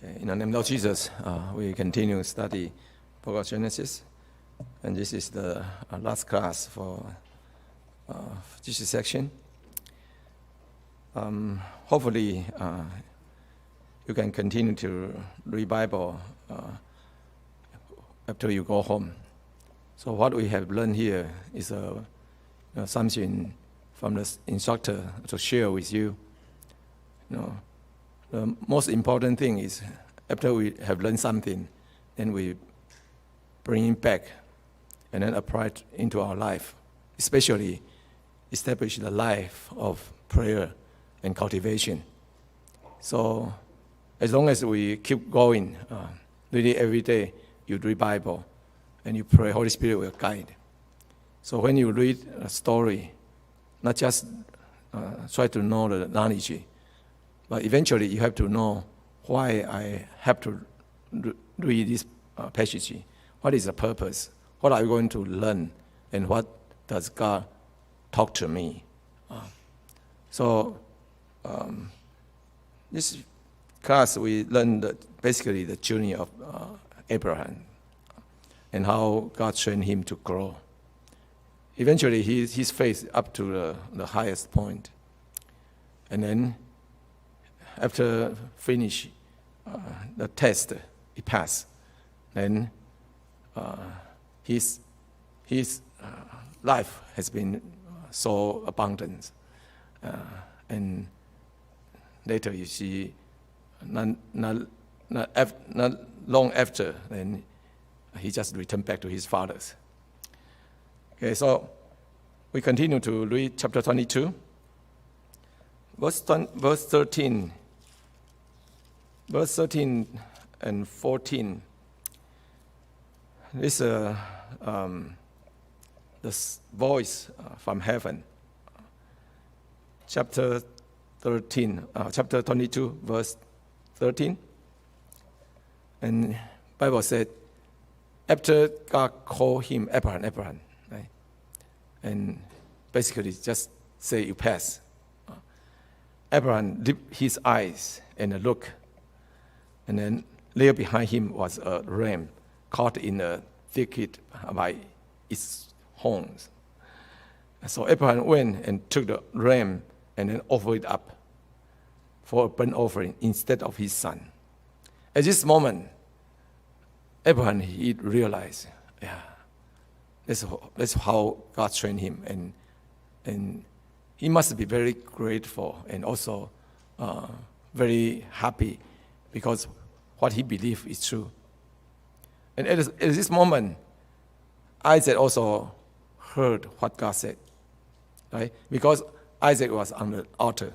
Okay, in the name of Jesus, we continue to study Book of Genesis, and this is the last class for this section. Hopefully, you can continue to read Bible after you go home. So what we have learned here is something from the instructor to share with you. The most important thing is after we have learned something, then we bring it back and then apply it into our life, especially establish the life of prayer and cultivation. So as long as we keep going, really every day you read Bible and you pray, Holy Spirit will guide. So when you read a story, not just try to know the knowledge, but eventually you have to know why I have to read this passage. What is the purpose? What are you going to learn? And what does God talk to me? This class we learned basically the journey of Abraham and how God trained him to grow. Eventually his faith up to the highest point. And then after finish the test, he passed. Then his life has been so abundant, and later you see, not long after, then he just returned back to his fathers. Okay, so we continue to read chapter 22, verse 13. Verse 13 and 14, this the voice from heaven. Chapter 22, verse 13. And Bible said, after God called him Abraham, right? And basically just say you pass. Abraham lifted his eyes and looked. And then there behind him was a ram caught in a thicket by its horns. So Abraham went and took the ram and then offered it up for a burnt offering instead of his son. At this moment, Abraham, he realized, that's how God trained him. And he must be very grateful and also very happy, because what he believed is true. And at this moment, Isaac also heard what God said, right? Because Isaac was on the altar.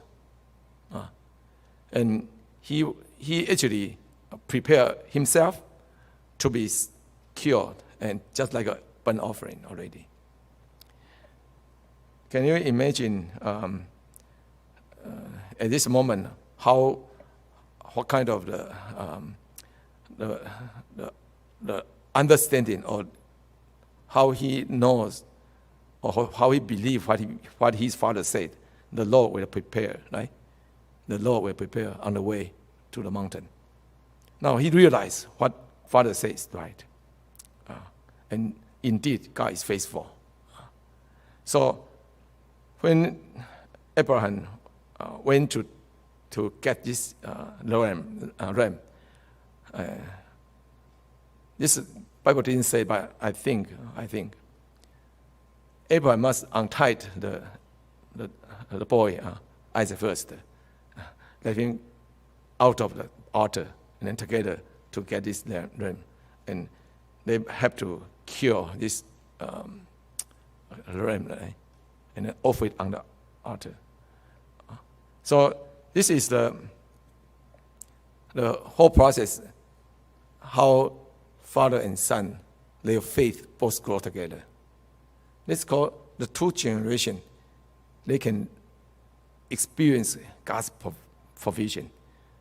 And he actually prepared himself to be killed, and just like a burnt offering already. Can you imagine at this moment what kind of the understanding, or how he knows, or how he believes what his father said? The Lord will prepare, right? The Lord will prepare on the way to the mountain. Now he realized what father says, right? And indeed, God is faithful. So when Abraham went to get this ram, this Bible didn't say, but I think Abraham must untie the boy Isaac first, let him out of the altar, and then together to get this ram, and they have to kill this ram, right? And then offer it on the altar. So this is the whole process, how father and son, their faith both grow together. Let's call the two generations. They can experience God's provision,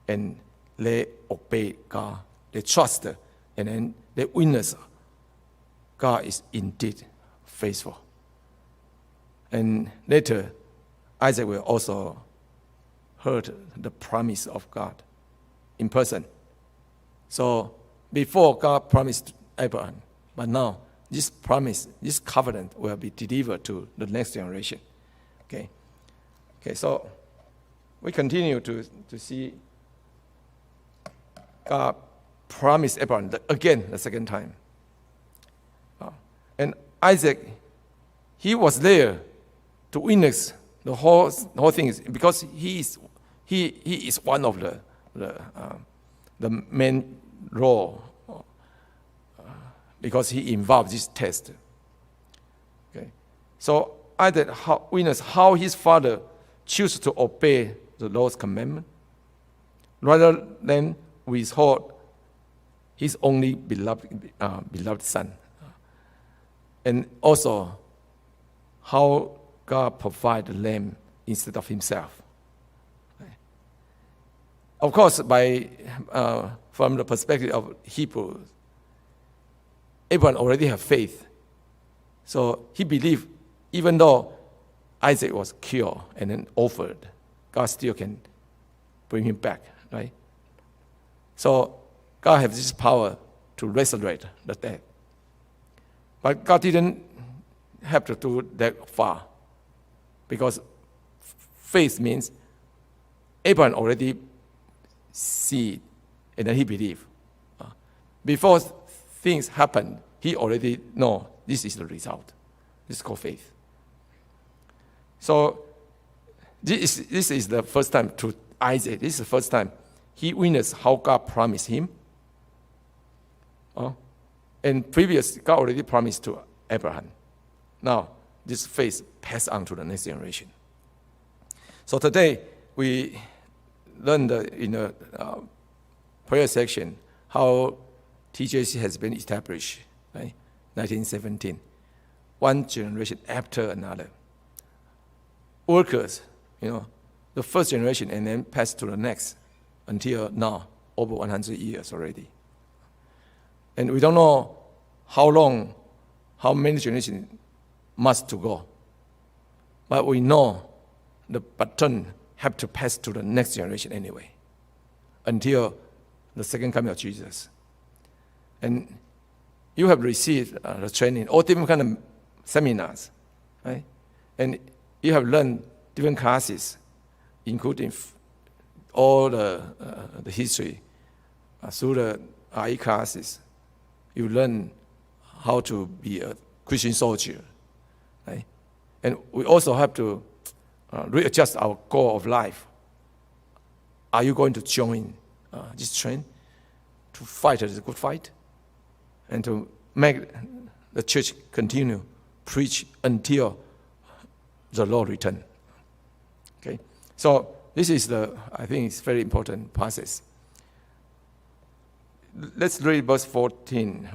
and they obey God. They trust, and then they witness God is indeed faithful. And later, Isaac will also heard the promise of God in person, So before God promised Abraham, but now this promise, this covenant will be delivered to the next generation. Okay. Okay, so we continue to see God promised Abraham again the second time. And Isaac, he was there to witness the whole thing, because he is one of the main role, because he involved this test. Okay, so Isaac witnessed how his father chose to obey the Lord's commandment rather than withhold his only beloved son, and also how God provided the lamb instead of himself. Of course, from the perspective of Hebrew, Abraham already had faith. So he believed, even though Isaac was killed and then offered, God still can bring him back, right? So God has this power to resurrect the dead. But God didn't have to do that far, because faith means Abraham already see and then he believed. Before things happen, he already know this is the result. This is called faith. So this is the first time to Isaac. This is the first time he witnessed how God promised him. And previous, God already promised to Abraham. Now, this faith passed on to the next generation. So today, we learned in the prayer section how TJC has been established, right? 1917. One generation after another. Workers, the first generation and then passed to the next until now, over 100 years already. And we don't know how many generations must to go. But we know the baton have to pass to the next generation anyway, until the second coming of Jesus. And you have received the training, all different kind of seminars, right? And you have learned different classes, including all the history through the RE classes. You learn how to be a Christian soldier, right? And we also have to readjust our goal of life. Are you going to join this trend to fight the good fight and to make the church continue preach until the Lord return? Okay, so this is I think it's very important process. Let's read verse 14.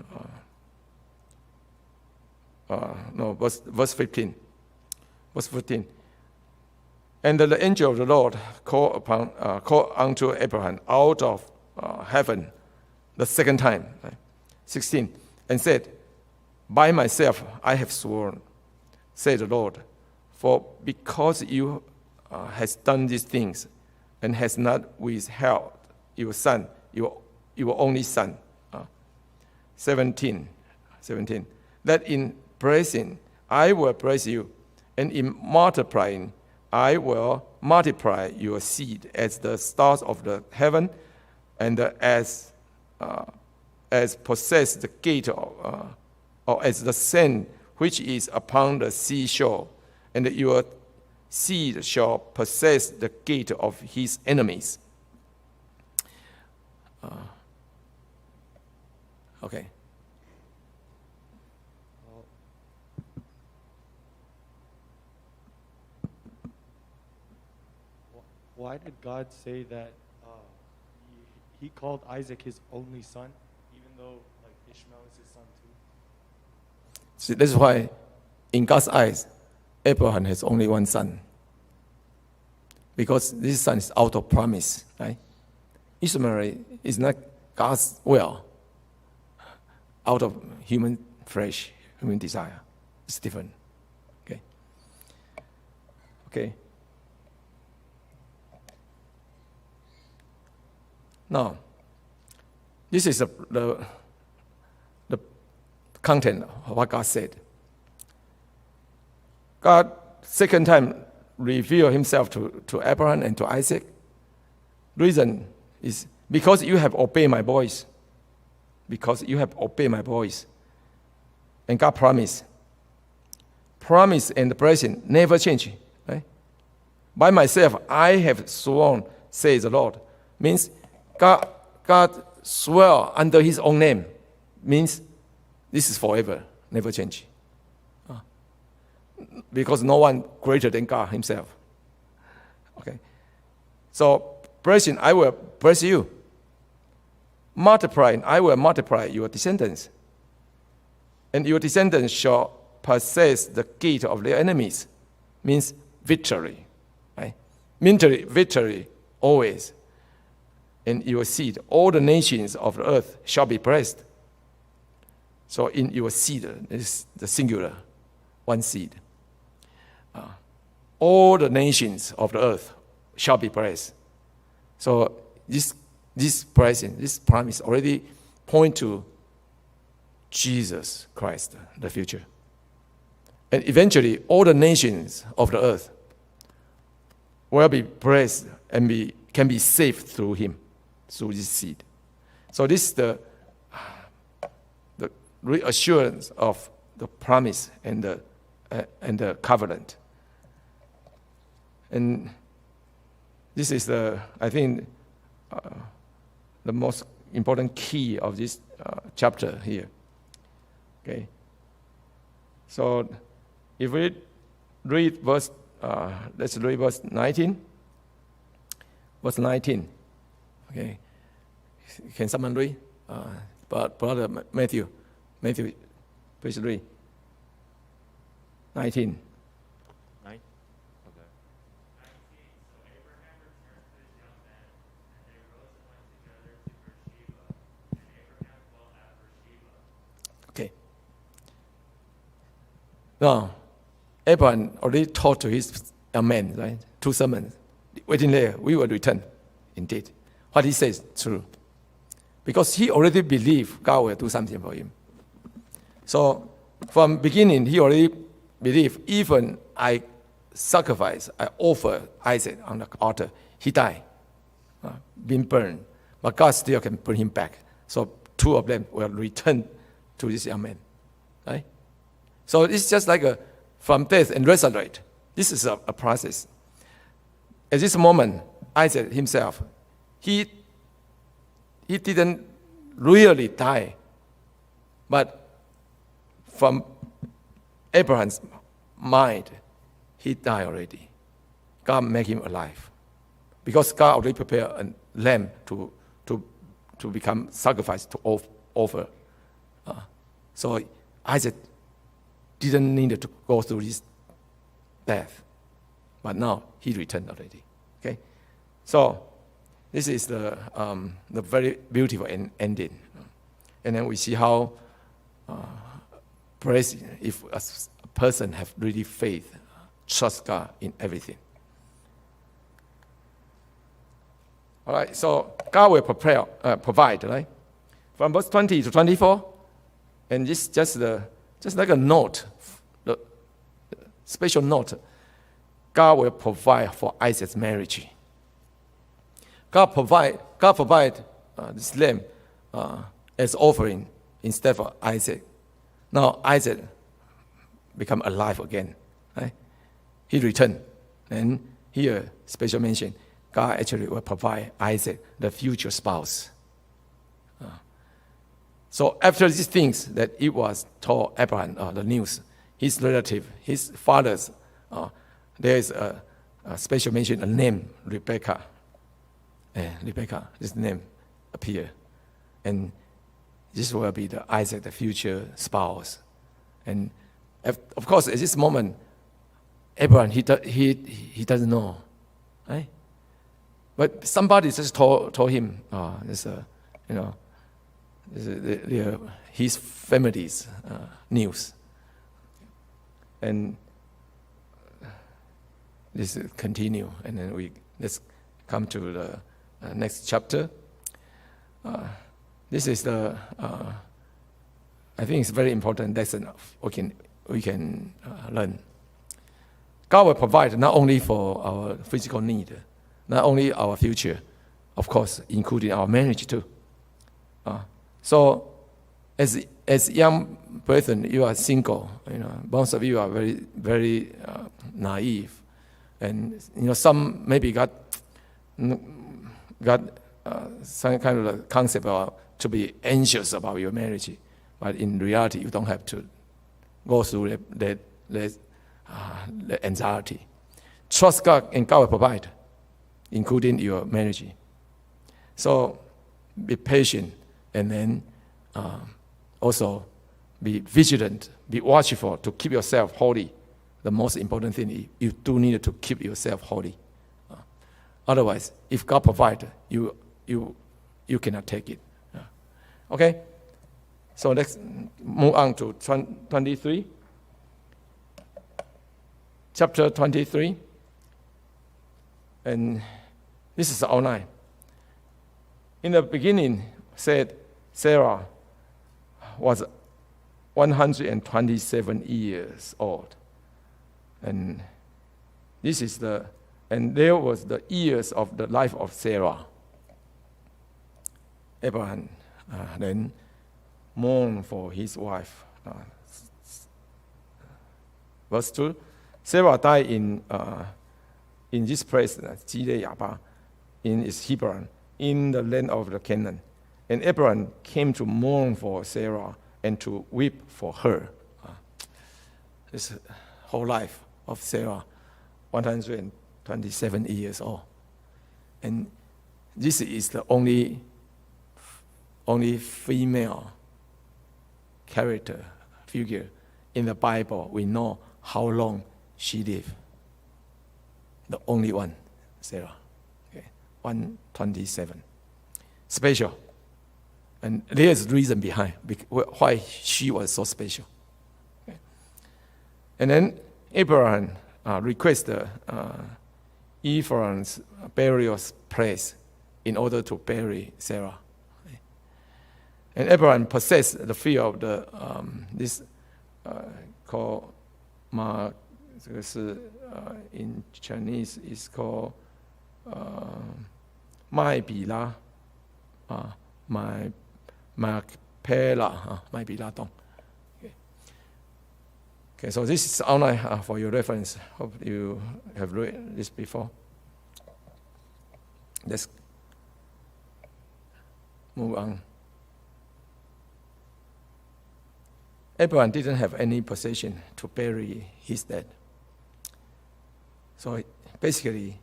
Verse 15. Verse 15. And the angel of the Lord called unto Abraham out of heaven the second time, right? 16, and said, By myself I have sworn, said the Lord, for because you has done these things, and has not withheld your son, your only son. 17, that in blessing I will bless you, and in multiplying I will multiply your seed as the stars of the heaven, and as possess the gate or as the sand which is upon the seashore, and your seed shall possess the gate of his enemies. Okay. Why did God say that he called Isaac his only son, even though Ishmael is his son too? See, that's why in God's eyes, Abraham has only one son. Because this son is out of promise, right? Ishmael is not God's will, out of human flesh, human desire. It's different. Okay. Okay. Now, This is the content of what God said. God, second time, revealed himself to Abraham and to Isaac. Reason is because you have obeyed my voice. Because you have obeyed my voice. And God promised. Promise and blessing never change. Right? By myself, I have sworn, says the Lord. Means God swear under his own name. Means this is forever, never change. Because no one greater than God himself. Okay. So, blessing, I will bless you. Multiplying, I will multiply your descendants. And your descendants shall possess the gate of their enemies. Means victory. Right? Victory always. And your seed, all the nations of the earth shall be blessed. So in your seed is the singular, one seed. All the nations of the earth shall be blessed. So this blessing, this promise already point to Jesus Christ, the future. And eventually, all the nations of the earth will be blessed and can be saved through him, through this seed. So this is the reassurance of the promise and the covenant. And this is I think, the most important key of this chapter here. Okay. So, if we read let's read verse 19. Verse 19. Okay. Can someone read? Brother Matthew, please read. 19. Now, Abraham already taught to his young men, right? 2 sermons. Waiting there, we will return. Indeed. What he says, true. Because he already believed God will do something for him. So, from beginning, he already believed, even I offer Isaac on the altar, he died, being burned. But God still can bring him back. So, 2 of them will return to this young man. Right? So it's just like from death and resurrect. This is a process. At this moment, Isaac himself, he didn't really die. But from Abraham's mind, he died already. God made him alive. Because God already prepared a lamb to become sacrificed, to offer. So Isaac didn't need to go through this death. But now he returned already. Okay? So this is the very beautiful ending. And then we see how if a person have really faith, trust God in everything. All right, so God will provide, right? From verse 20 to 24, and this just like a note, the special note. God will provide for Isaac's marriage. God provide this lamb as offering instead of Isaac. Now Isaac become alive again. Right? He returned, and here special mention. God actually will provide Isaac the future spouse. So after these things that it was told Abraham, the news, his relative, his fathers, there is a special mention, a name, Rebecca. Rebecca, this name appear. And this will be Isaac, the future spouse. And of course, at this moment, Abraham, he doesn't know. Right? But somebody just told him, his family's news. And this continue, and then let's come to the next chapter. This is the, I think it's very important lesson we can learn. God will provide not only for our physical need, not only our future, of course, including our marriage too. So, as young person, you are single. Most of you are very, very naive, and some maybe got some kind of a concept to be anxious about your marriage, but in reality, you don't have to go through that anxiety. Trust God, and God will provide, including your marriage. So, be patient, and then also be vigilant, be watchful to keep yourself holy. The most important thing is you do need to keep yourself holy. Otherwise, if God provides, you cannot take it. Okay? So let's move on to 23. Chapter 23. And this is the outline. In the beginning, said Sarah was 127 years old. And there was the years of the life of Sarah. Abraham then mourned for his wife. Verse 2, Sarah died in this place, in Hebron, in the land of the Canaan. And Abraham came to mourn for Sarah and to weep for her. This whole life of Sarah, 127 years old. And this is the only female character, figure in the Bible. We know how long she lived. The only one, Sarah. Okay. 127. Special. And there's reason behind why she was so special. Okay. And then Abraham requested Ephraim's burial place in order to bury Sarah. Okay. And Abraham possessed the field of this called in Chinese is called 麦比拉 Macpela, 麦比拉洞. Okay, so this is outline for your reference. Hope you have read this before. Let's move on. Abraham didn't have any possession to bury his dead. So basically,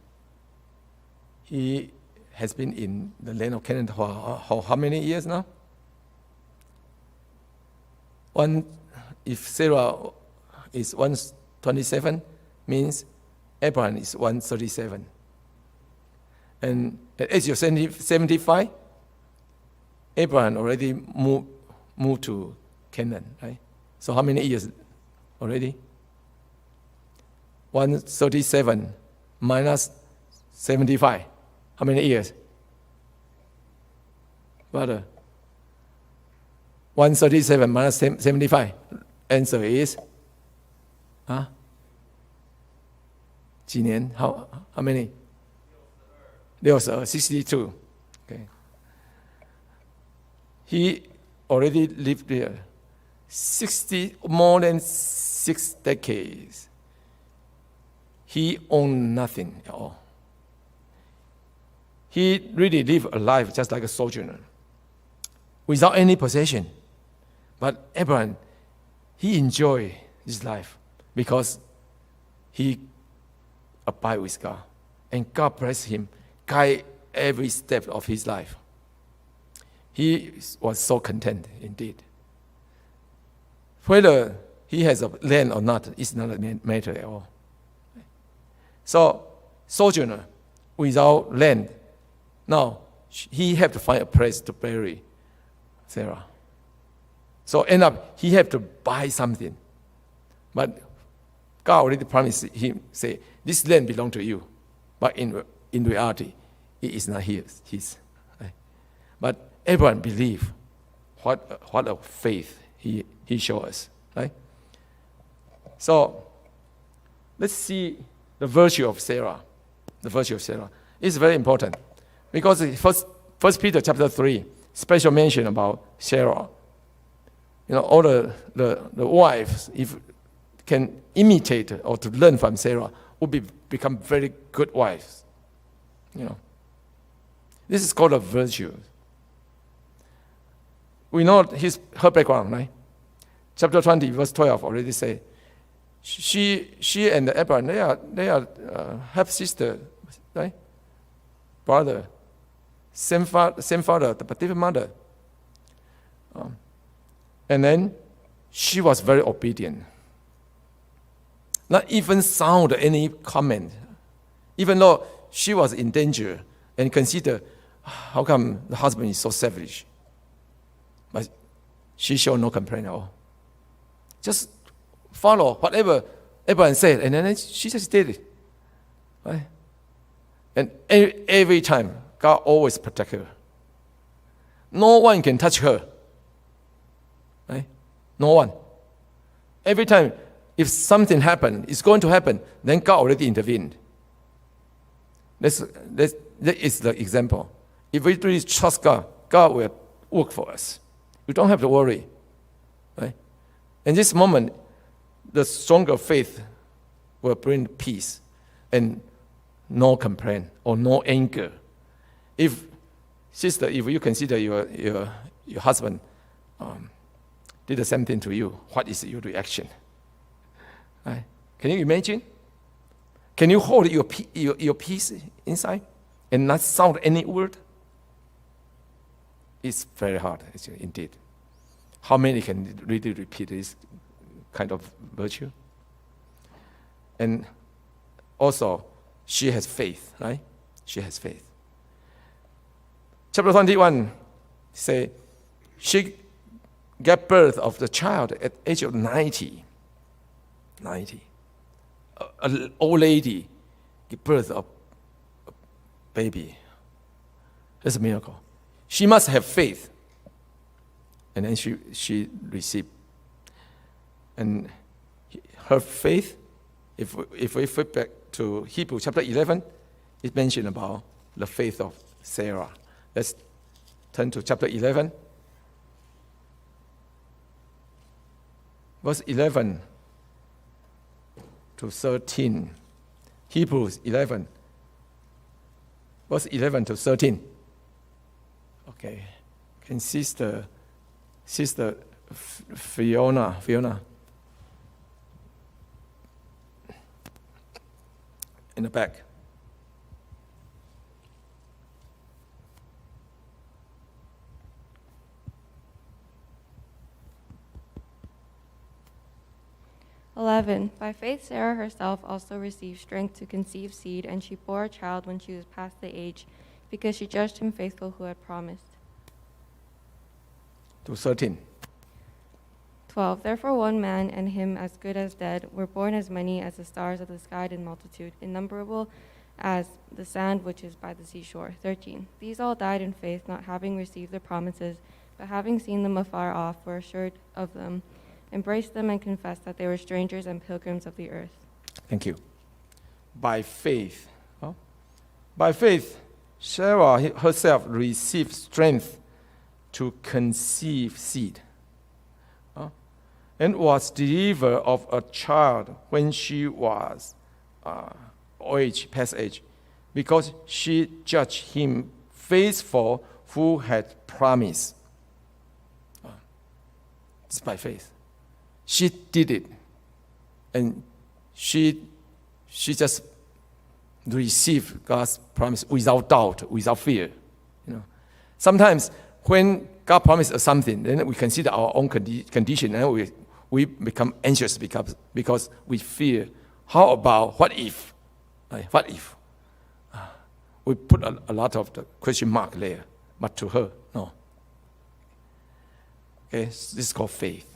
he has been in the land of Canaan for how many years now? If Sarah is 127, means Abraham is 137. And at the age of 75, Abraham already moved to Canaan, right? So how many years already? 137 minus 75. How many years? Brother? 137 minus 75. Answer is? 几年? How many? 62. Okay. He already lived there more than 6 decades. He owned nothing at all. He really lived a life just like a sojourner, without any possession. But Abraham, he enjoyed his life because he abided with God. And God blessed him, guide every step of his life. He was so content indeed. Whether he has a land or not is not a matter at all. So, sojourner without land, now he had to find a place to bury Sarah. So end up he had to buy something. But God already promised him, say, this land belongs to you. But in reality, it is not his. Right? But Abraham believed. What a faith he showed us, right? So let's see the virtue of Sarah. The virtue of Sarah is very important because First Peter chapter 3, special mention about Sarah. All the wives, if can imitate or to learn from Sarah, would become very good wives. This is called a virtue. We know her background, right? Chapter 20, verse 12 already say, she and Abraham, they are half sister, right? Brother, same father, but different mother. And then she was very obedient. Not even sound any comment, even though she was in danger and consider how come the husband is so savage. But she showed no complaint at all. Just follow whatever Abraham said, and then she just did it. Right? And every time, God always protect her. No one can touch her. Right? No one. Every time, if something happened, it's going to happen, then God already intervened. That is the example. If we really trust God, God will work for us. We don't have to worry. Right? In this moment, the stronger faith will bring peace and no complaint or no anger. If you consider your husband did the same thing to you, what is your reaction? Right? Can you imagine? Can you hold your peace inside and not sound any word? It's very hard, indeed. How many can really repeat this kind of virtue? And also, she has faith, right? She has faith. Chapter 21 say she gave birth of the child at the age of 90. 90. An old lady gave birth of a baby. That's a miracle. She must have faith. And then she received. And her faith, if we flip back to Hebrew chapter 11, it mentioned about the faith of Sarah. Let's turn to chapter 11. Verse 11 to 13. Hebrews 11. Verse 11 to 13. Okay. Can Sister Fiona. In the back. By faith Sarah herself also received strength to conceive seed, and she bore a child when she was past the age, because she judged him faithful who had promised. To 13. 12. Therefore one man, and him as good as dead, were born as many as the stars of the sky in multitude, innumerable as the sand which is by the seashore. 13. These all died in faith, not having received the promises, but having seen them afar off, were assured of them, embraced them, and confessed that they were strangers and pilgrims of the earth. Thank you. By faith. By faith, Sarah herself received strength to conceive seed. And was delivered of a child when she was past age, because she judged him faithful who had promised. It's by faith. She did it, and she just received God's promise without doubt, without fear. Sometimes when God promises us something, then we consider our own condition, and we become anxious because we fear. How about what if? What if? We put a lot of the question mark there, but to her, no. Okay, this is called faith.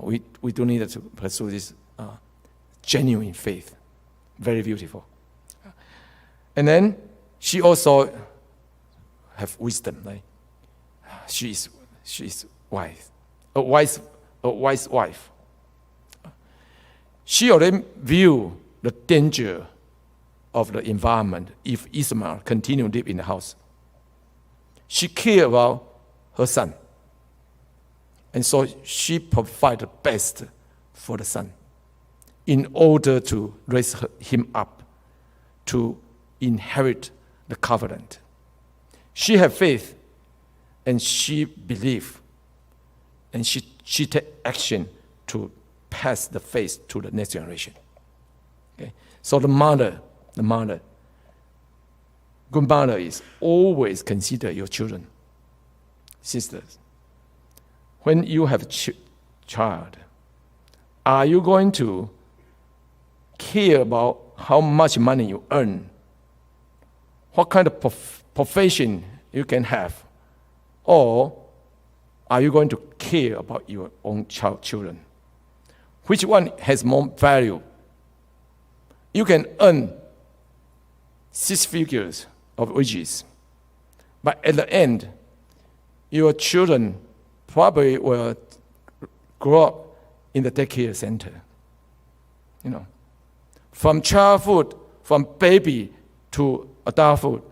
We do need to pursue this genuine faith. Very beautiful. And then she also have wisdom, right? she's wise, a wise wife. She already view the danger of the environment if Ishmael continue to live in the house. She care about her son. And so she provide the best for the son in order to raise him up to inherit the covenant. She have faith and she believe and she take action to pass the faith to the next generation. Okay? So the mother, good mother is always consider your children. Sisters, when you have a child, are you going to care about how much money you earn? What kind of profession you can have? Or are you going to care about your own children? Which one has more value? You can earn 6 figures of wages, but at the end, your children probably will grow up in the daycare center. You know, from childhood, from baby to adulthood,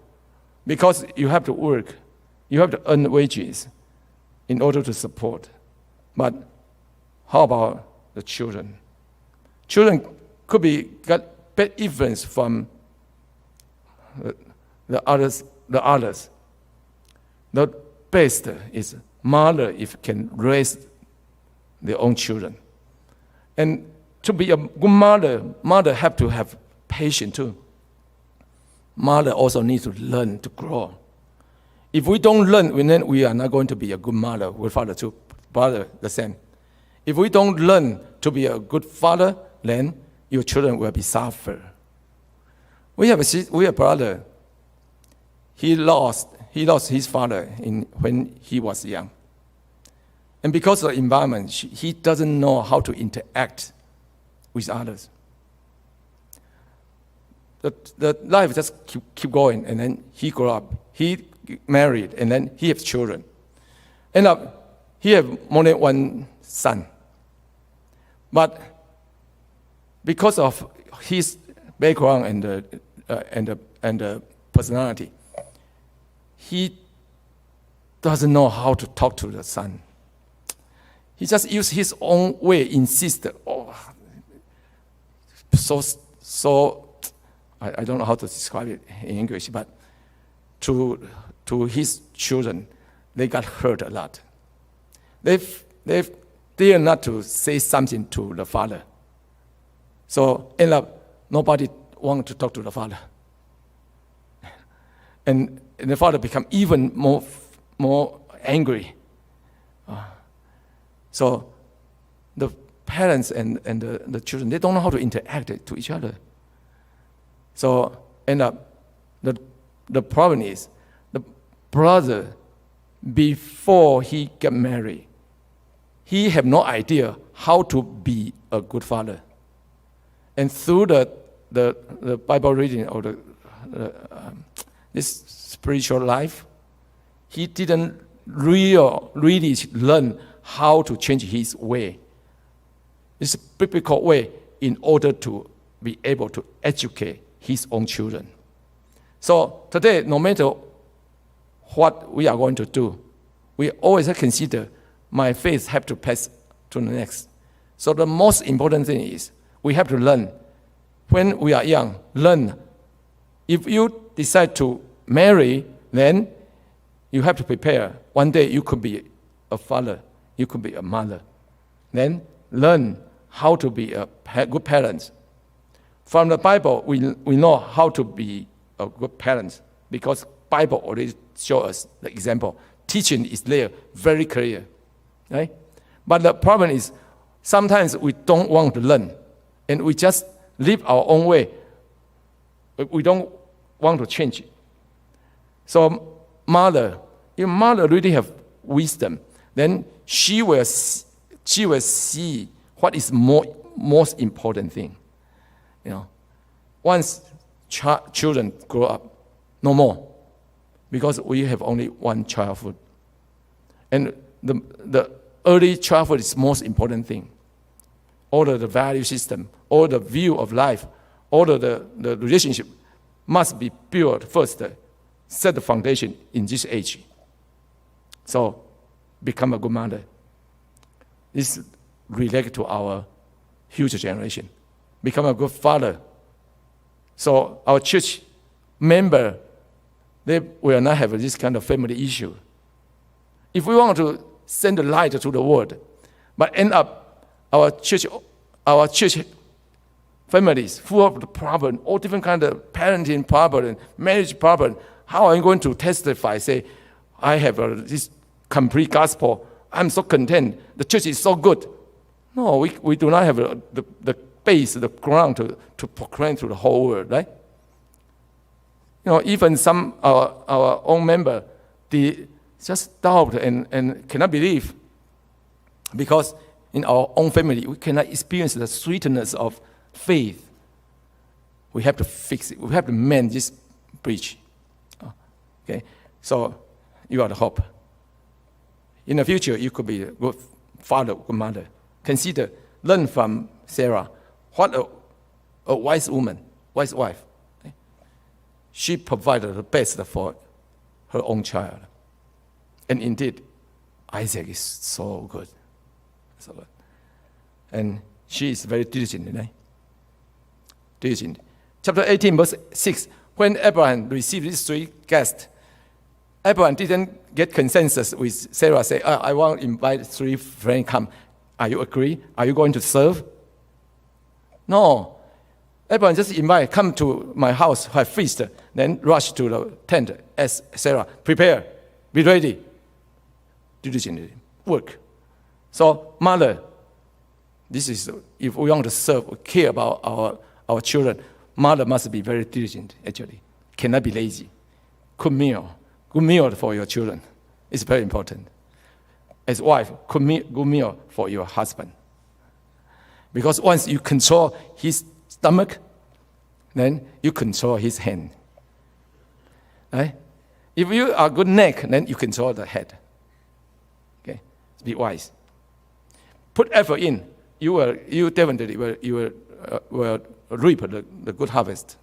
because you have to work, you have to earn wages in order to support. But how about the children? Children could be got bad influence from the others. The best is mother if can raise their own children. And to be a good mother have to have patience too. Mother also needs to learn to grow. If we don't learn, then we are not going to be a good mother. With father too, brother the same. If we don't learn to be a good father, then your children will be suffer. We have a brother. He lost his father when he was young. And because of the environment, he doesn't know how to interact with others. The life just keep going, and then he grew up. He married, and then he has children. End up, he have more than one son. But because of his background and the personality, he doesn't know how to talk to the son. He just used his own way, insisted. Oh, so I don't know how to describe it in English, but to his children, they got hurt a lot. They dare not to say something to the father. So end up, nobody want to talk to the father. And the father become even more angry. So the parents and the children, they don't know how to interact to each other. So end up, the problem is, the brother, before he got married, he have no idea how to be a good father. And through the Bible reading or this spiritual life, he didn't really learn how to change his way. It's a biblical way in order to be able to educate his own children. So today, no matter what we are going to do, we always have to consider my faith have to pass to the next. So the most important thing is we have to learn. When we are young, learn. If you decide to marry, then you have to prepare. One day you could be a father, you could be a mother. Then learn how to be a good parent. From the Bible, we know how to be a good parent because Bible already shows us the example. Teaching is there, very clear. Right? But the problem is, sometimes we don't want to learn, and we just live our own way. We don't want to change it. So if mother really have wisdom, then she will see what is most important thing. You know, once children grow up, no more, because we have only one childhood. And the early childhood is most important thing. All of the value system, all the view of life, all of the relationship must be built first, set the foundation in this age. So become a good mother. This related to our future generation. Become a good father. So our church member, they will not have this kind of family issue. If we want to send the light to the world, but end up our church families full of the problem, all different kind of parenting problem, marriage problem, how are you going to testify, say, I have this complete gospel, I'm so content, the church is so good? No, we do not have the base, the ground to proclaim to the whole world, right? Even some our own member, they just doubt and cannot believe, because in our own family we cannot experience the sweetness of faith. We have to fix it. We have to mend this breach. Okay, so you are the hope. In the future, you could be a good father, good mother. Consider, learn from Sarah. What a wise woman, wise wife. Okay? She provided the best for her own child. And indeed, Isaac is so good. So good. And she is very diligent. Right? Diligent. Chapter 18, verse 6. When Abraham received these 3 guests, Abraham didn't get consensus with Sarah, say, I want to invite 3 friends come. Are you agree? Are you going to serve? No. Abraham just invite, come to my house, have feast, then rush to the tent, ask Sarah, prepare, be ready. Diligently, work. So, mother, this is, if we want to serve, care about our children, mother must be very diligent, actually. Cannot be lazy. Good meal for your children. It's very important. As wife, good meal for your husband. Because once you control his stomach, then you control his hand. Right? If you are good neck, then you control the head. Okay, be wise. Put effort in. You definitely will reap the good harvest.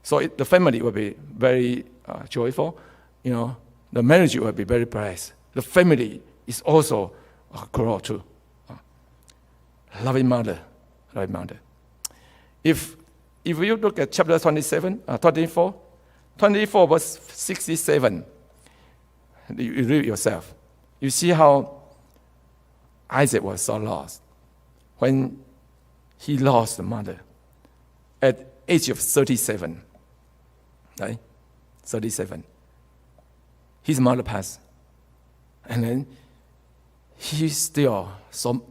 So the family will be very joyful. The marriage will be very blessed. The family is also grow too. Loving mother. If you look at chapter 24 verse 67, you read yourself. You see how Isaac was so lost when he lost the mother at age of 37. Right? 37. His mother passed. And then he's still so,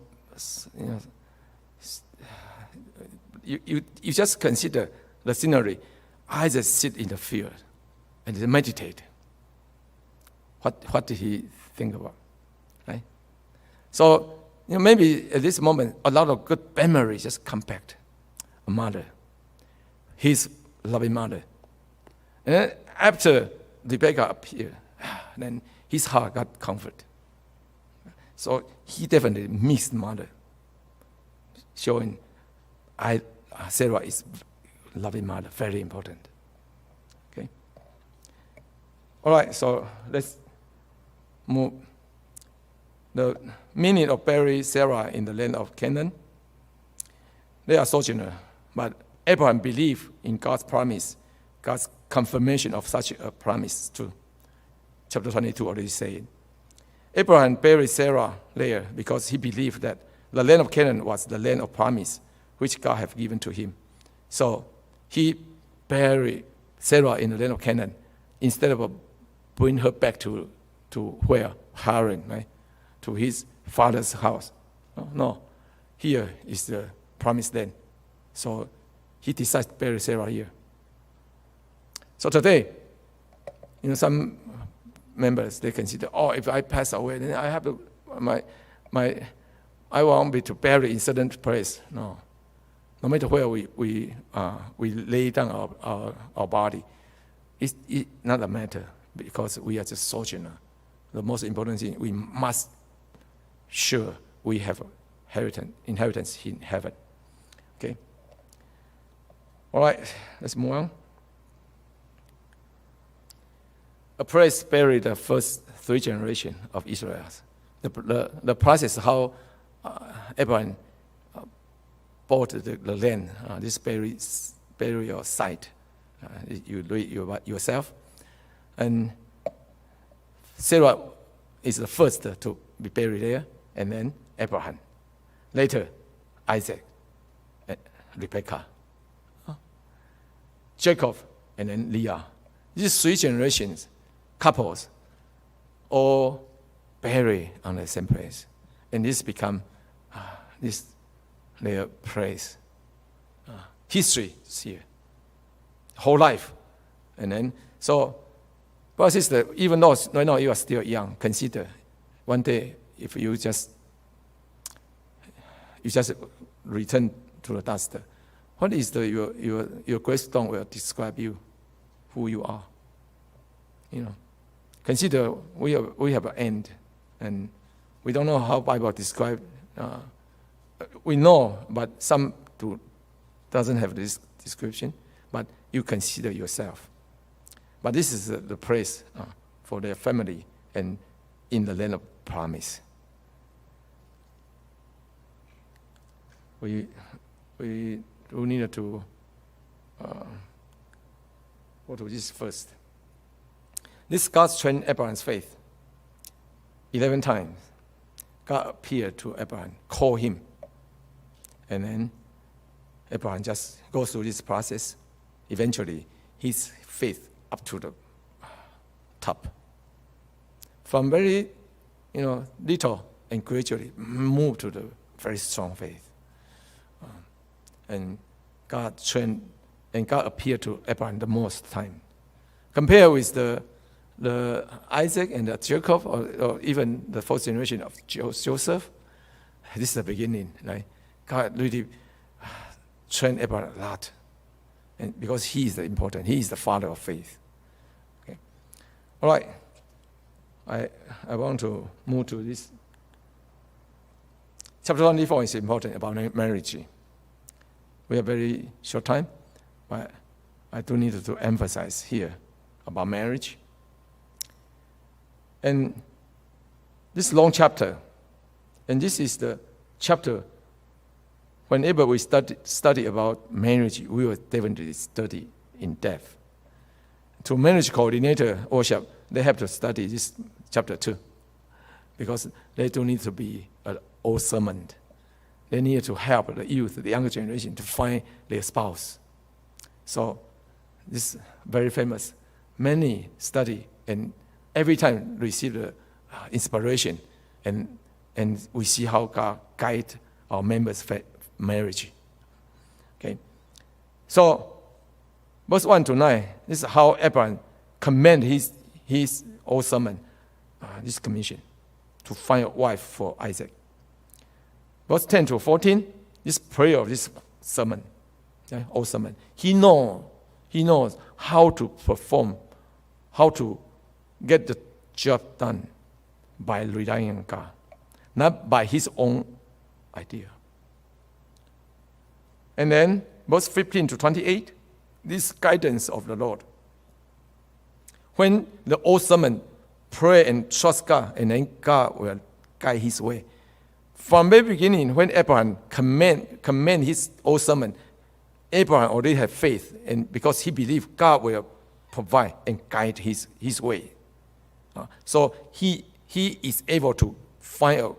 you just consider the scenery. Isaac sit in the field and meditate. What did he think about? Right? So, maybe at this moment, a lot of good memories just come back. A mother, his loving mother. And then after Rebecca appeared, then his heart got comfort. So he definitely missed mother, showing Sarah is loving mother, very important. Okay. All right, so let's move. The meaning of bury Sarah in the land of Canaan. They are sojourner, but Abraham believed in God's promise, God's confirmation of such a promise too. Chapter 22 already said. Abraham buried Sarah there because he believed that the land of Canaan was the land of promise, which God had given to him. So he buried Sarah in the land of Canaan instead of bringing her back to where? Haran, right? To his father's house. No. Here is the promised land. So he decided to bury Sarah here. So today, some members, they consider, if I pass away, then I have to, I want me to bury in certain place. No. No matter where we lay down our body, it's not a matter, because we are just sojourner. the most important thing, we must sure we have inheritance in heaven. Okay? All right, let's move on. A place buried the first 3 generations of Israel. The process how Abraham bought the land, this burial site. You do it yourself. And Sarah is the first to be buried there, and then Abraham. Later, Isaac, and Rebekah, Jacob, and then Leah. These 3 generations, couples, all buried on the same place. And this become their place. History is here. Whole life. And then, so, but sister, even though right now you are still young, consider one day if you just return to the dust, what is your gravestone will describe you, who you are. Consider we have an end, and we don't know how Bible describe. We know, but some doesn't have this description. But you consider yourself. But this is the place for their family and in the land of promise. We need to go to this first. This God trained Abraham's faith. 11 times, God appeared to Abraham, called him, and then Abraham just goes through this process. Eventually, his faith up to the top. From very, little and gradually move to the very strong faith. And God trained, and God appeared to Abraham the most time. Compare with the Isaac and the Jacob, or even the 4th generation of Joseph. This is the beginning, right? God really trained Abraham a lot. And because he is the important, he is the father of faith. Okay. All right. I want to move to this. Chapter 24 is important about marriage. We have very short time, but I do need to emphasize here about marriage. And this long chapter, and this is the chapter, whenever we study about marriage, we will definitely study in depth. To marriage coordinator worship, they have to study this chapter 2, because they don't need to be an old sermon. They need to help the youth, the younger generation, to find their spouse. So this is very famous. Many study and every time receive the inspiration, and we see how God guide our members' marriage. Okay, so verse 1 to 9. This is how Abraham commend his old sermon, this commission, to find a wife for Isaac. Verse 10 to 14. This prayer of this sermon, old sermon. He knows how to perform, how to get the job done by relying on God, not by his own idea. And then, verse 15 to 28, this guidance of the Lord. When the old servant pray and trust God, and then God will guide his way. From the beginning, when Abraham command his old servant, Abraham already had faith, and because he believed God will provide and guide his way. So he is able to find a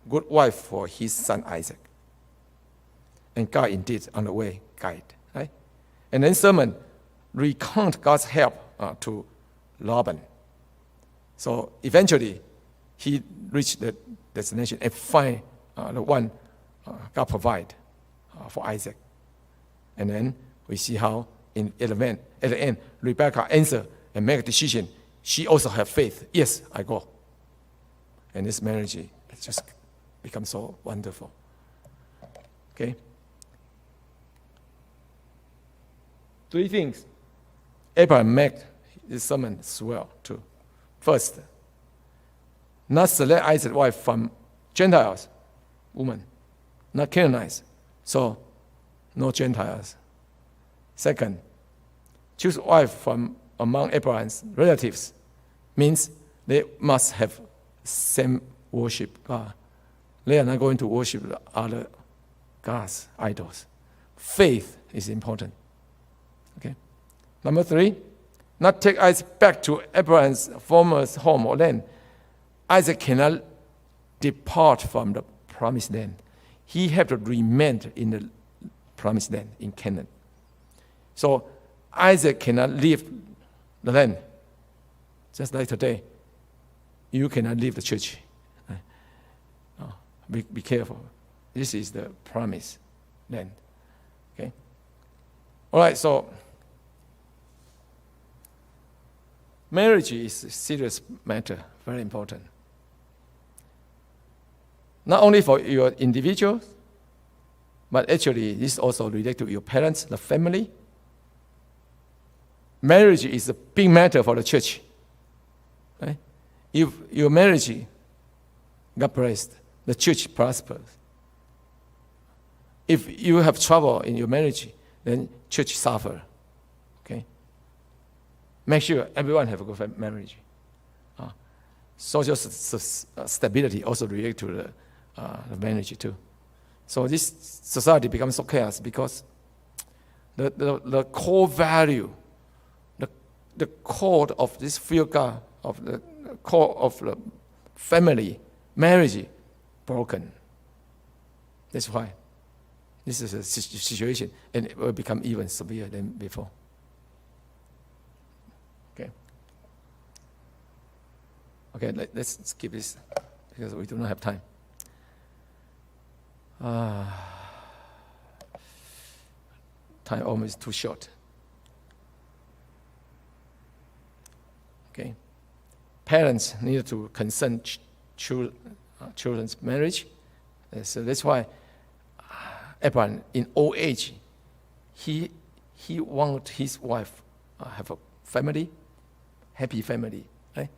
good wife for his son Isaac. And God indeed on the way guide. Right? And then sermon recount God's help to Laban. So eventually he reached the destination and find the one God provide for Isaac. And then we see how at the end, Rebekah answer and make a decision. She also have faith. Yes, I go. And this marriage just becomes so wonderful. Okay? 3 things Abraham made this sermon as well too. First, not select Isaac's wife from Gentiles, woman, not Canaanites. So, no Gentiles. Second, choose wife from among Abraham's relatives, means they must have same worship God. They are not going to worship other gods, idols. Faith is important. Okay. Number 3, not take Isaac back to Abraham's former home or land. Isaac cannot depart from the promised land. He had to remain in the promised land in Canaan. So Isaac cannot leave the land. Just like today, you cannot leave the church. Be careful. This is the promised land. Okay. All right. So marriage is a serious matter, very important. Not only for your individual, but actually this also relates to your parents, the family. Marriage is a big matter for the church. Right? If your marriage got blessed, the church prospers. If you have trouble in your marriage, then church suffer. Okay? Make sure everyone have a good marriage. Social stability also relates to the marriage too. So this society becomes so chaos because the core value, the core of this fear God, of the core of the family, marriage, broken. That's why this is a situation, and it will become even severe than before. Okay, let's skip this because we do not have time. Time almost too short. Okay, parents need to consent children's marriage. So that's why Abraham, in old age, he wanted his wife have a family, happy family, right?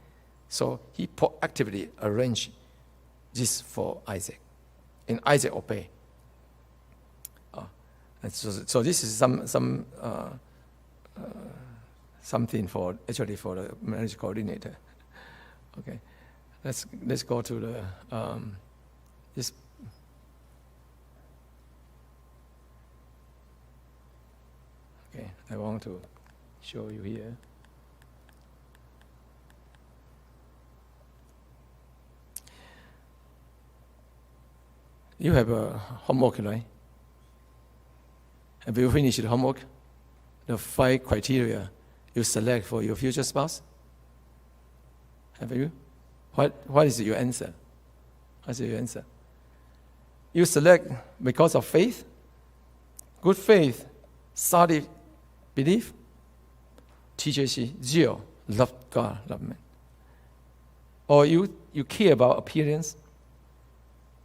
So he proactively arranged this for Isaac, and Isaac obeyed. And so this is something for the marriage coordinator. Okay, let's go to the this. Okay, I want to show you here. You have a homework, right? Have you finished the homework? The 5 criteria you select for your future spouse? Have you? What is your answer? What is your answer? You select because of faith, good faith, solid belief, TJC, zeal, love God, love man. Or you care about appearance,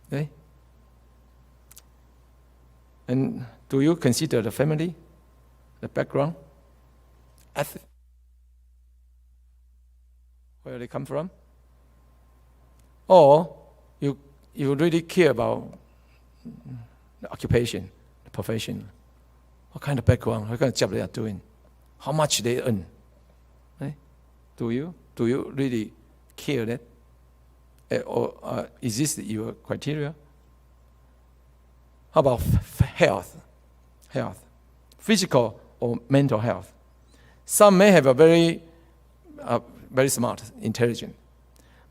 okay? And do you consider the family, the background, where they come from? Or you really care about the occupation, the profession, what kind of background, what kind of job they are doing, how much they earn, right? Do you really care that? Or is this your criteria? How about health, physical or mental health? Some may have a very smart, intelligent,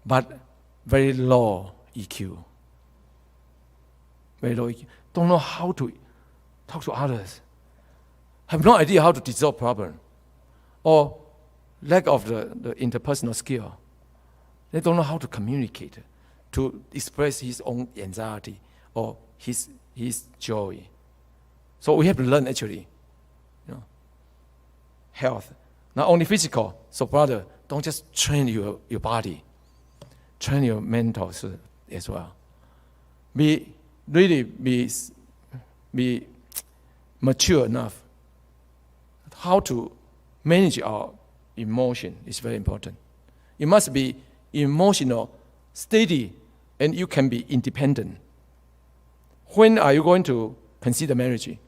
but very low EQ. Very low EQ. Don't know how to talk to others. Have no idea how to resolve problem. Or lack of the interpersonal skill. They don't know how to communicate, to express his own anxiety or his joy. So we have to learn actually, health, not only physical. So brother, don't just train your body, train your mental as well. Be mature enough. How to manage our emotion is very important. You must be emotional steady, and you can be independent. When are you going to consider marriage?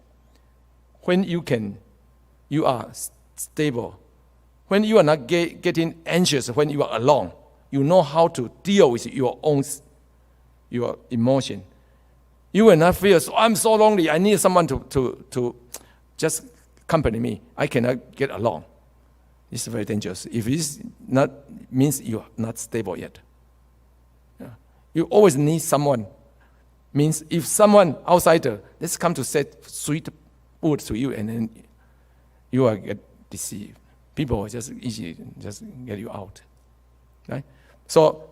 When you are stable. When you are not getting anxious, when you are alone, you know how to deal with your emotion. You will not feel, I'm so lonely, I need someone to just accompany me. I cannot get along. It's very dangerous. If it's not, means you are not stable yet. Yeah. You always need someone. Means if someone outsider, let's come to say sweet words to you, and then you are get deceived. People will just easily just get you out. Right? So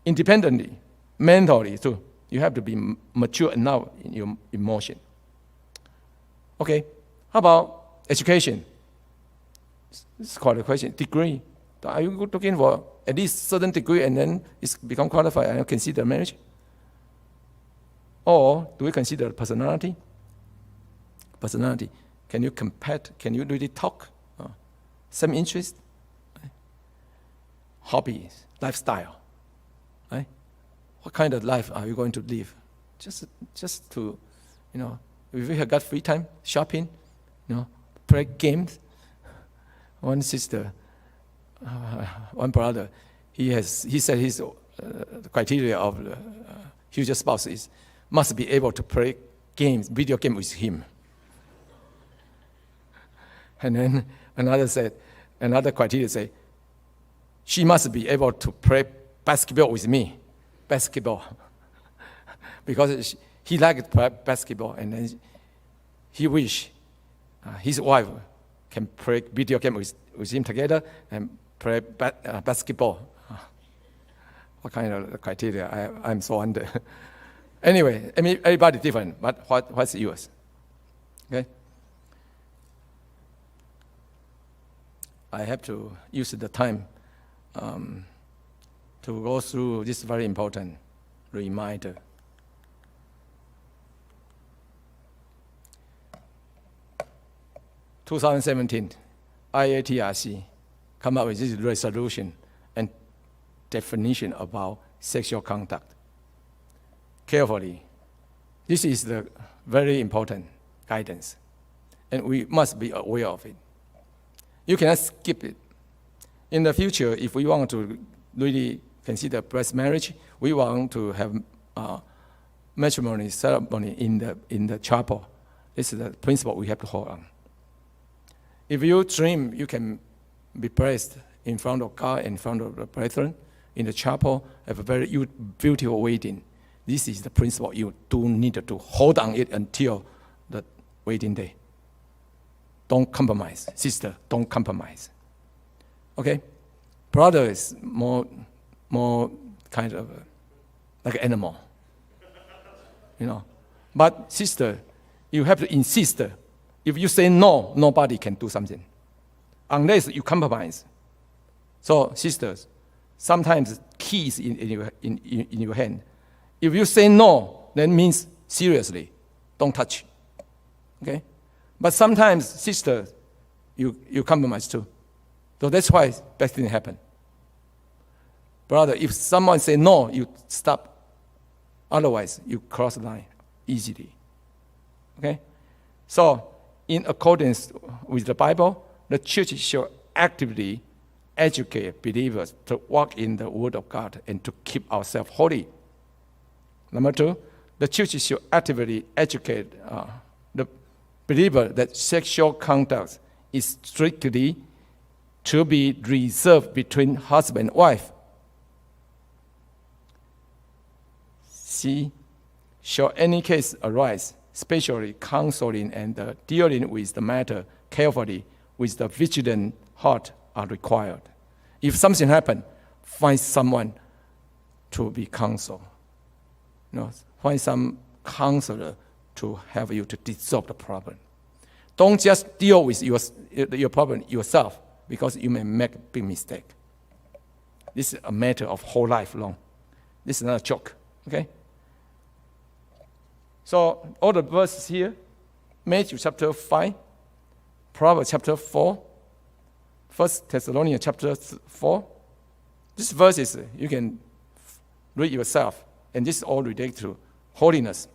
independently, mentally too, you have to be mature enough in your emotion. Okay, how about education? It's quite a question. Degree. Are you looking for at least certain degree and then it's become qualified and you consider marriage? Or do we consider personality? Personality. Can you compete? Can you really talk? Same interest? Hobbies, lifestyle. Right? What kind of life are you going to live? Just to, if you have got free time, shopping, play games. One sister, one brother, he said his criteria of future spouse is must be able to play games, video game with him. And then another criteria say, she must be able to play basketball with me, because he liked to play basketball, and then he wish his wife can play video game with him together and play basketball. What kind of criteria? I'm so under. Anyway, everybody different, but what's yours? Okay. I have to use the time to go through this very important reminder. In 2017, IATRC come up with this resolution and definition about sexual conduct. Carefully, this is the very important guidance, and we must be aware of it. You cannot skip it. In the future, if we want to really consider blessed marriage, we want to have matrimony ceremony in the chapel. This is the principle we have to hold on. If you dream you can be blessed in front of God, in front of the brethren, in the chapel, have a very beautiful wedding, this is the principle you do need to hold on it until the wedding day. Don't compromise. Sister, don't compromise. Okay? Brother is more kind of like an animal. But sister, you have to insist. If you say no, nobody can do something. Unless you compromise. So sisters, sometimes keys in your hand. If you say no, that means seriously, don't touch. Okay? But sometimes, sister, you compromise too. So that's why bad things happen. Brother, if someone say no, you stop. Otherwise, you cross the line easily. Okay? So, in accordance with the Bible, the church should actively educate believers to walk in the Word of God and to keep ourselves holy. Number two, the church should actively educate the believer that sexual conduct is strictly to be reserved between husband and wife. C, should any case arise, especially counseling and dealing with the matter carefully with the vigilant heart are required. If something happens, find someone to be counseled. Find some counselor to help you to dissolve the problem. Don't just deal with your problem yourself, because you may make a big mistake. This is a matter of whole life long. This is not a joke, okay? So all the verses here, Matthew chapter 5, Proverbs chapter 4, 1 Thessalonians chapter 4. These verses, you can read yourself. And this is all related to holiness.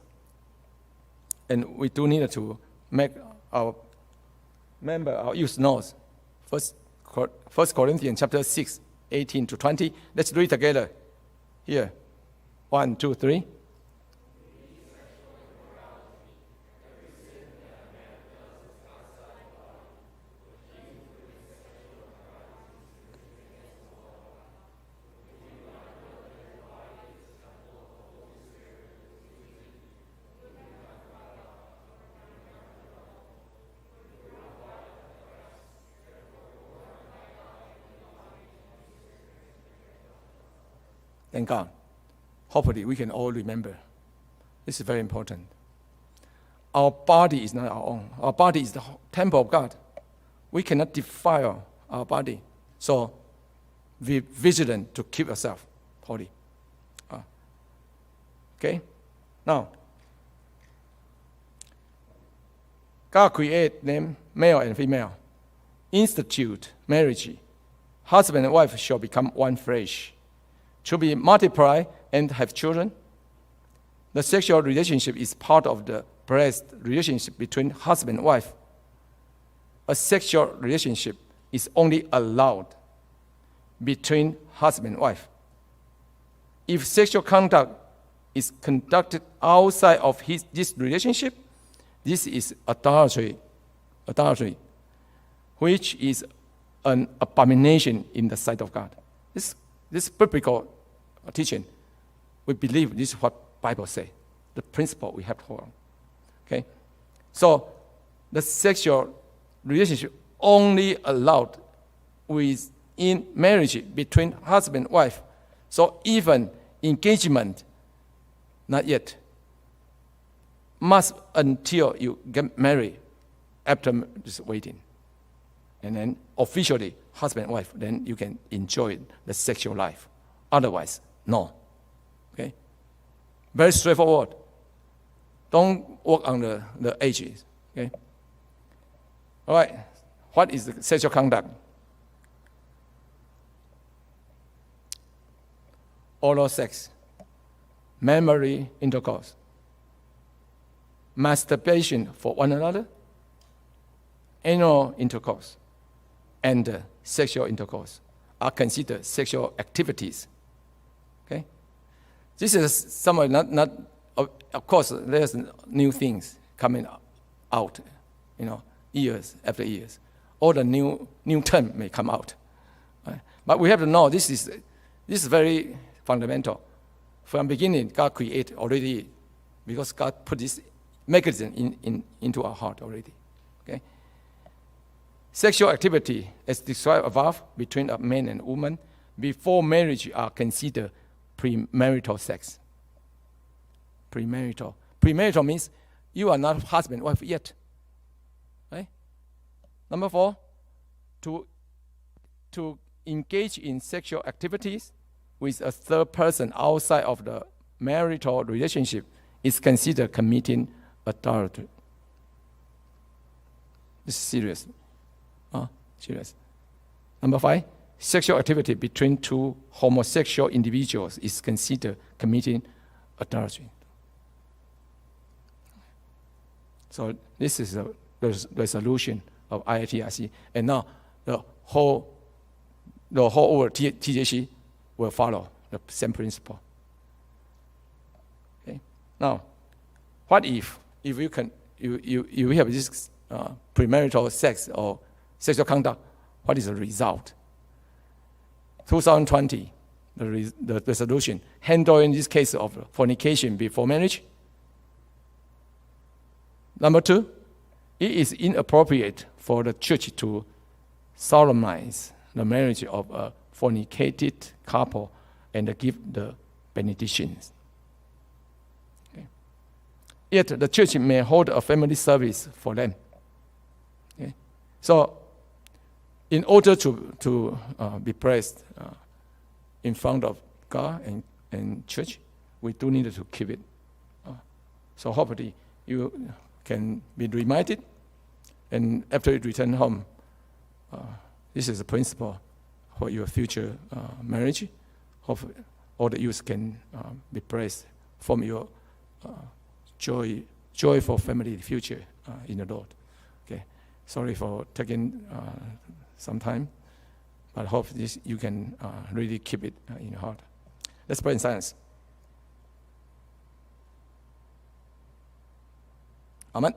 And we do need to make our youth knows. First Corinthians chapter 6, 18 to 20. Let's read together. Here. 1, 2, 3. Thank God. Hopefully, we can all remember. This is very important. Our body is not our own. Our body is the temple of God. We cannot defile our body. So, be vigilant to keep yourself holy. Okay? Now, God created them male and female. Institute marriage. Husband and wife shall become one flesh. To be multiply and have children. The sexual relationship is part of the blessed relationship between husband and wife. A sexual relationship is only allowed between husband and wife. If sexual conduct is conducted outside of this relationship, this is adultery, which is an abomination in the sight of God. This biblical teaching, we believe this is what Bible says. The principle we have to hold on. Okay? So the sexual relationship only allowed within marriage between husband and wife. So even engagement, not yet. Must until you get married, after just waiting. And then officially, husband and wife, then you can enjoy the sexual life. Otherwise, no. Okay? Very straightforward. Don't work on the ages. Okay? All right. What is the sexual conduct? Oral sex, memory intercourse, masturbation for one another, anal intercourse, and sexual intercourse are considered sexual activities. Okay? This is somewhat not of course, there's new things coming out, years after years. All the new term may come out. Right? But we have to know this is very fundamental. From the beginning, God created already, because God put this mechanism into our heart already. Okay? Sexual activity, as described above, between a man and woman before marriage are considered premarital sex. Premarital. Premarital means you are not husband, wife yet. Right? Number 4, to engage in sexual activities with a third person outside of the marital relationship is considered committing adultery. This is serious. Serious. Number 5, sexual activity between two homosexual individuals is considered committing adultery. So this is the resolution of IITRC. And now the whole over TJC will follow the same principle. Okay. Now, what if you have this premarital sex or sexual conduct? What is the result? 2020, the resolution handling this case of fornication before marriage. Number 2, it is inappropriate for the church to solemnize the marriage of a fornicated couple and give the benedictions. Okay. Yet the church may hold a family service for them. Okay. So, in order to be praised in front of God and church, we do need to keep it. So hopefully you can be reminded, and after you return home, this is a principle for your future marriage. all the youth can be blessed from your joyful family future in the Lord. Okay, sorry for taking some time, but I hope this you can really keep it in your heart. Let's pray in silence. Amen.